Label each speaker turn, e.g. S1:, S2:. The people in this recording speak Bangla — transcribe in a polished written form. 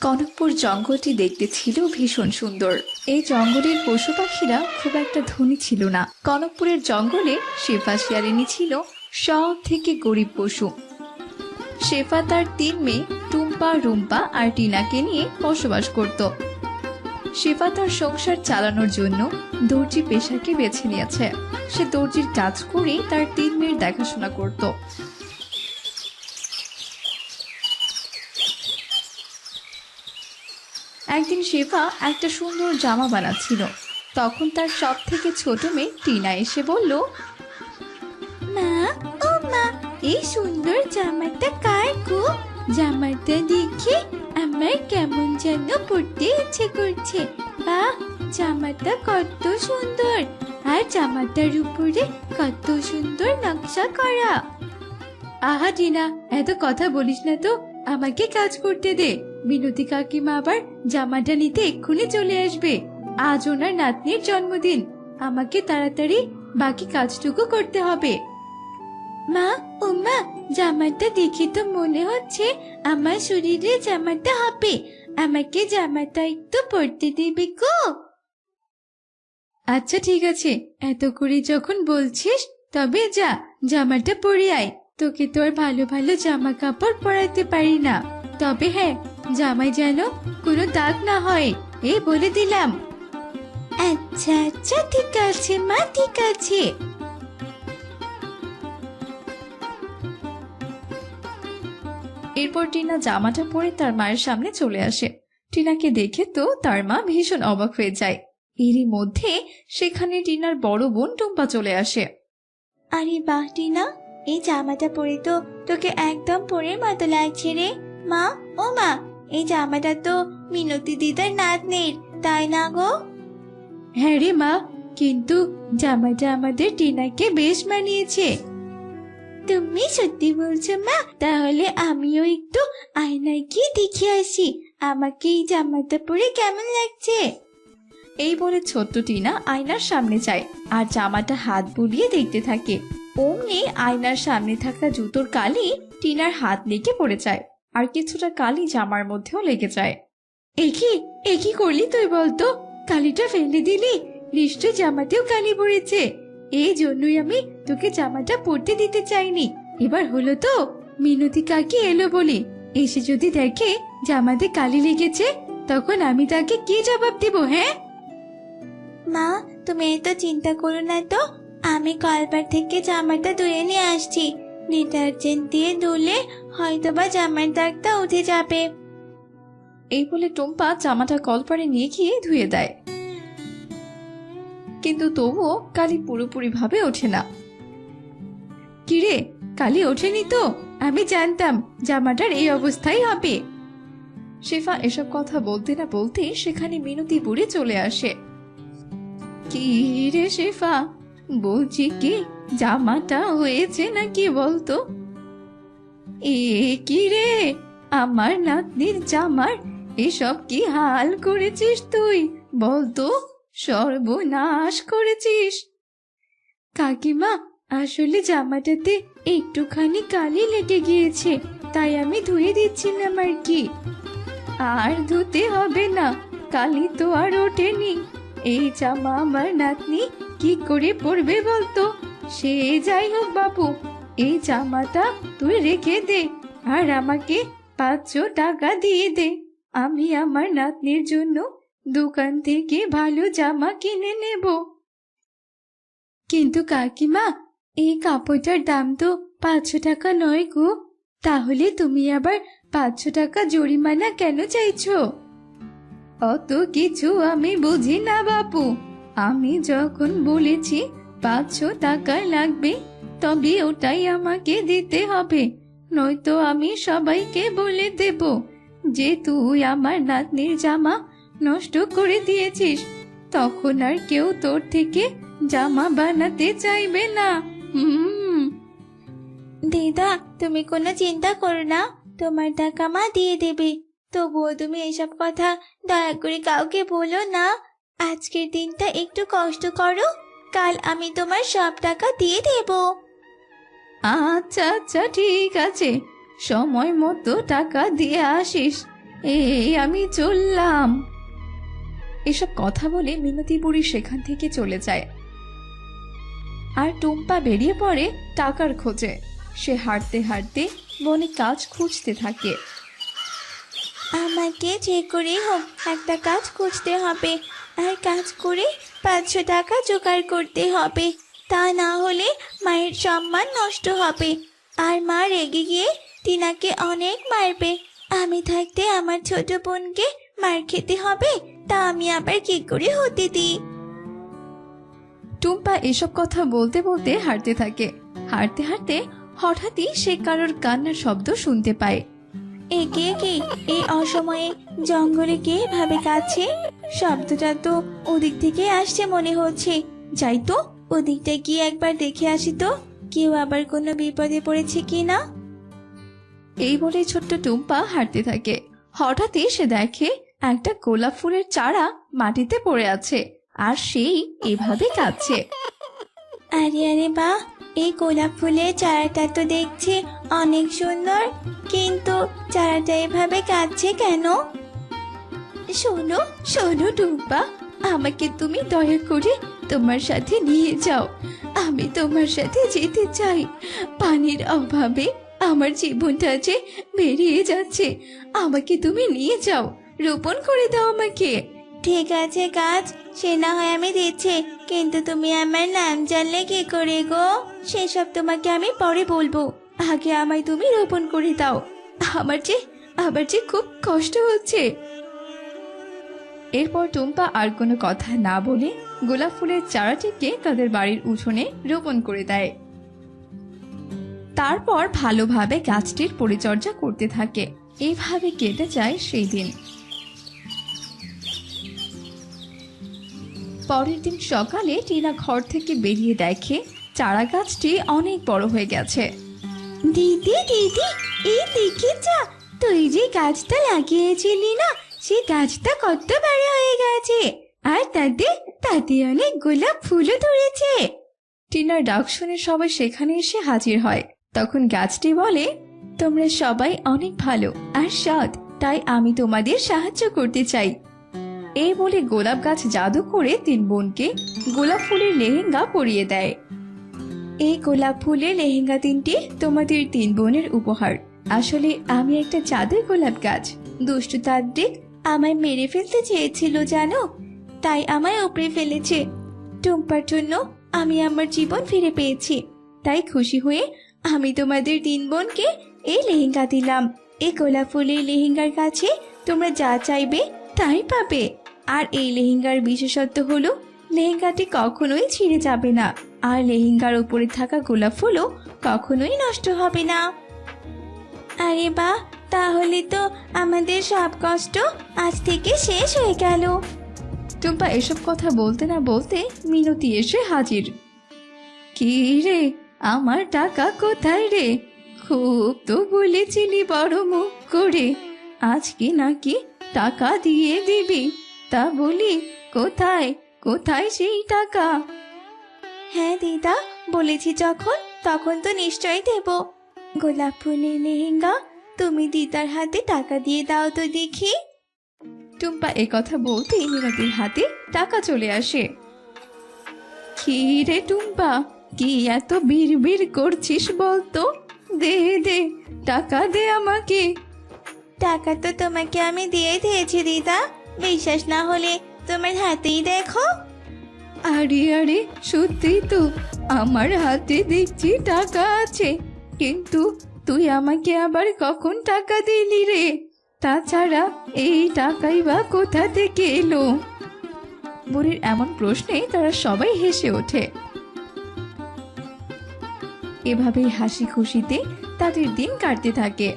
S1: কনকপুর জঙ্গলটি দেখতে ছিল ভীষণ সুন্দর। এই জঙ্গলের পশু পাখিরা খুব একটা ধনী ছিল না। কনকপুরের জঙ্গলে শেফা শিয়ালিনী ছিল সব থেকে গরিব পশু। শেফা তার 3 মেয়ে টুম্পা, রুম্পা আর টিনাকে নিয়ে বসবাস করত। শেফা তার সংসার চালানোর জন্য দর্জি পেশাকে বেছে নিয়েছে। সে দর্জির কাজ করে তার 3 মেয়ের দেখাশোনা করত। একদিন শেফা একটা সুন্দর জামা বানাচ্ছিল। তখন তার সব থেকে ছোট মেয়ে টিনা এসে বলল, মা, ও মা, এই সুন্দর জামাটা কার গো? জামাটা দেখে আমার কেমন যেন পড়তে ইচ্ছে করছে। বাহ, জামাটা কত সুন্দর, আর জামাটার উপরে কত সুন্দর নকশা করা। আহা টিনা, এত কথা বলিস না তো, আমাকে কাজ করতে দে। বিনতি কাকিমা আবার জামাটা নিতে এক্ষুনি চলে আসবে। আজ ওনার নাতনির জন্মদিন, আমাকে তাড়াতাড়ি বাকি কাজটুকু করতে হবে। মা, ও মা, জামাটা দেখে তো মনে হচ্ছে আমার শরীরে জামাটা হবে। আমাকে জামাটা একটু পরতে দেবে গো? আচ্ছা ঠিক আছে, এত করে যখন বলছিস তবে যা, জামাটা পরে আয়। তোকে তো আর ভালো ভালো জামা কাপড় পরাইতে পারি না, তবে হ্যাঁ, জামাই যেন কোনো দাগ না হয়, এই বলে দিলাম। আচ্ছা আচ্ছা, ঠিক আছে মা, ঠিক আছে। এরপর টিনা জামাটা পরে তার মায়ের সামনে চলে আসে। টিনাকে দেখে তো তার মা ভীষণ অবাক হয়ে যায়। এরই মধ্যে সেখানে টিনার বড় বোন টুম্পা চলে আসে। আরে বাহ টিনা, এই জামাটা পরে তো তোকে একদম পরের মতো লাগছে রে। মা, ও মা, এই জামাটা তো মিনতি দিদার নাতনির, তাই না গো? হ্যাঁ রে মা, কিন্তু জামাটা আমাদের টিনাকে বেশ মানিয়েছে। তুমি সত্যি বলছো মা? তাহলে আমিও একটু আয়নায় গিয়ে দেখে আসি আমাকে এই জামাটা পরে কেমন লাগছে। এই বলে ছোট্ট টিনা আয়নার সামনে যায় আর জামাটা হাত বুলিয়ে দেখতে থাকে। অমনি আয়নার সামনে থাকা জুতোর কালি টিনার হাত লেগে পড়ে যায়, আর কিছুটা কালি জামার মধ্যেও লেগে যায়। একই করলি তুই বলতো? কালিটা ফেলে দিলি? নিশ্চয় জামাতেও কালি পড়েছে। এই জন্যই আমি তোকে জামাটা পরতে দিতে চাইনি। এবার হলো তো, মিনতি কাকি এলো বলে এসে যদি দেখে জামাতে কালি লেগেছে, তখন আমি তাকে কি জবাব দিব? হ্যাঁ মা, তুমি তো চিন্তা করো না তো, আমি কলপার থেকে জামাটা ধুয়ে নিয়ে আসছি। ডিটারজেন্ট দিয়ে ধুলে হয়তোবা জামার দাগটা উঠে যাবে। এই বলে টুম্পা জামাটা কলপারে নিয়ে গিয়ে ধুয়ে দেয়, কিন্তু তবুও কালি পুরোপুরি ভাবে ওঠে না। কিরে, কালি ওঠেনি তো? আমি জানতাম জামাটার এই অবস্থাই হবে। শেফা এসব কথা বলতে না বলতে সেখানে মিনতি বুড়ি চলে আসে। কি রে শেফা, বলছি কি, জামাটা হয়েছে নাকি বলতো? এ কি রে, আমার নাতনির জামার এসব কি হাল করেছিস তুই? বলতো, সর্বনাশ করেছিস। কাকিমা, আসলে জামাটাতে একটুখানি কালি লেগে গিয়েছে, তাই আমি ধুয়ে দিচ্ছিলাম আর কি। আর ধুতে হবে না, কালি তো আর ওঠেনি। এই জামা আমার নাতনি কি করে পরবে বলতো? সে যাই হোক বাবু, এই জামাটা তুই রেখে দে আর আমাকে 500 টাকা দিয়ে দে। আমি আমার নাতনির জন্য দোকান থেকে ভালো জামা কিনে নেব। কিন্তু কাকিমা, এই কাপড়টার দাম তো 500 টাকা নয় গো। তাহলে তুমি আবার 500 টাকা জরিমানা কেন চাইছো? অত কিছু আমি বুঝি না বাপু। আমি যখন বলেছি 500 টাকা লাগবে, তবে ওটাই আমাকে দিতে হবে, নয়তো আমি সবাইকে বলে দেব যে তুই আমার নাতনির জামা নষ্ট করে দিয়েছিস। তখন আর কেউ তোর থেকে জামা বানাতে চাইবে না। দিদা, তুমি কোনো চিন্তা করো না, তোমার টাকা মা দিয়ে দেবে। তবুও তুমি এসব কথা দয়া করে কাউকে বলো না। আজকের দিনটা একটু কষ্ট করো, কাল আমি তোমার সব টাকা দিয়ে দেব। আচ্ছা আচ্ছা, ঠিক আছে, সময় মতো টাকা দিয়ে আসিস। এই আমি চললাম। এসব কথা বলে মিনতি বুড়ি সেখান থেকে চলে যায়। আর টুম্পা বেরিয়ে পড়ে টাকার খোঁজে। সে হাঁটতে হাঁটতে বনে কাজ খুঁজতে থাকে। আমাকে যে করে হোক একটা কাজ খুঁজতে হবে, আর কাজ করে 500 টাকা জোগাড় করতে হবে। তা না হলে মায়ের সম্মান নষ্ট হবে, আর মা রেগে গিয়ে টিনাকে অনেক মারবে। আমি থাকতে আমার ছোট বোনকে মার খেতে হবে, তা আমি আবার কি করে হতে দিই? টুম্পা এসব কথা বলতে বলতে হাঁটতে থাকে। হাঁটতে হাঁটতে হঠাৎই সে কারোর কান্নার শব্দ শুনতে পায়। একে কে এই অসময়ে জঙ্গলে কে ভাবে কাছে? শব্দটা তো ওদিক থেকে আসছে মনে হচ্ছে। যাই তো, ওদিকটা গিয়ে একবার দেখে আসি তো, কেউ আবার কোনো বিপদে পড়েছে কি না। এই বলে ছোট্ট টুম্পা হাঁটতে থাকে। হঠাৎই সে দেখে একটা গোলাপ ফুলের চারা মাটিতে পড়ে আছে, আর সেই এভাবে কাঁদছে। আরে আরে বাহ, এই গোলাপ ফুলের চারাটা তো দেখছি অনেক সুন্দর, কিন্তু চারাটা এভাবে কাঁদছে কেন? শোনো শোনো টুম্পা, আমাকে তুমি দয়া করে তোমার সাথে নিয়ে যাও। আমি তোমার সাথে যেতে চাই। পানির অভাবে আমার জীবনটা যে বেরিয়ে যাচ্ছে। আমাকে তুমি নিয়ে যাও, রোপণ করে দাও আমাকে। ঠিক আছে গাছ, সে না হয় আমি দিচ্ছি, কিন্তু তুমি আমার নাম জানলে কি করে গো? সেসব তোমাকে আমি পরে বলবো, আগে আমায় তুমি রোপণ করে দাও। আমার যে খুব কষ্ট হচ্ছে। এরপর টুম্পা আর কোনো কথা না বলে গোলাপ ফুলের চারাটিকে তাদের বাড়ির উঠোনে রোপণ করে দেয়। তারপর ভালোভাবে গাছটির পরিচর্যা করতে থাকে। এইভাবে কেটে যায় সেই দিন। পরের দিন সকালে টিনা ঘর থেকে বেরিয়ে দেখে চারা গাছটি অনেক বড় হয়ে গেছে। দিদি দিদি, এই দেখে যা, তুই যে গাছটা লাগিয়েছিলি না, সে গাছটা কত বড় হয়ে গেছে, আর তাতে অনেক গোলাপ ফুলও ধরেছে। টিনার ডাক শুনে সবাই সেখানে এসে হাজির হয়। তখন গাছটি বলে, তোমরা সবাই অনেক ভালো আর সৎ, তাই আমি তোমাদের সাহায্য করতে চাই। এই বলে গোলাপ গাছ জাদু করে 3 বোনকে গোলাপ ফুলের লেহেঙ্গা পরিয়ে দেয়। এই গোলাপ ফুলের লেহেঙ্গা 3টি তোমাদের 3 বোনের উপহার। আসলে আমি একটা জাদুর গোলাপ গাছ। দুষ্টু তান্ত্রিক আমায় মেরে ফেলতে চেয়েছিল জানো, তাই আমায় উপড়ে ফেলেছে। টুম্পার জন্য আমি আমার জীবন ফিরে পেয়েছি, তাই খুশি হয়ে আমি তোমাদের 3 বোনকে এই লেহেঙ্গা দিলাম। এই গোলাপ ফুলের লেহেঙ্গার কাছে তোমরা যা চাইবে তাই পাবে। আর এই লেহেঙ্গার বিশেষত্ব হলো লেহেঙ্গাটি কখনোই ছিঁড়ে যাবে না, আর লেহেঙ্গার উপরে থাকা গোলাপ ফুলও কখনোই নষ্ট হবে না। আরে বাহ, তাহলে তো আমাদের সব কষ্ট আজ থেকে শেষ হয়ে গেল। টুম্পা এসব কথা বলতে না বলতে মিনতি এসে হাজির। কি রে, আমার টাকা কোথায় রে? খুব তো বলেছিলি বড় মুখ করে, আজকে নাকি টাকা দিয়ে দিবি, তা বলি কোথায় কোথায় সেই টাকা? হ্যাঁ দিদা, বলেছি যখন তখন তো নিশ্চয়ই দেব। গোলাপ ফুলের লেহেঙ্গা, তুমি দিদার হাতে টাকা দিয়ে দাও তো দেখি। টুম্পা কথা বলতেই মিনতির হাতে টাকা চলে আসে। কি রে টুম্পা, কি এত বিড়বিড় করছিস বলতো? দে দে, টাকা দে আমাকে। টাকা তো তোমাকে আমি দিয়ে দিয়েছি দিদা, বিশ্বাস না হলে তোমার হাতেই দেখো। আরে আরে, সত্যি তো, আমার হাতে দেখছি টাকা আছে, কিন্তু তুই আমাকে আবার কখন টাকা দিলি রে? তাছাড়া এই টাকাই বা কোথা থেকে এলো? বুড়ির এমন প্রশ্নে তারা সবাই হেসে ওঠে। এভাবেই হাসি খুশিতে তাদের দিন কাটতে থাকে।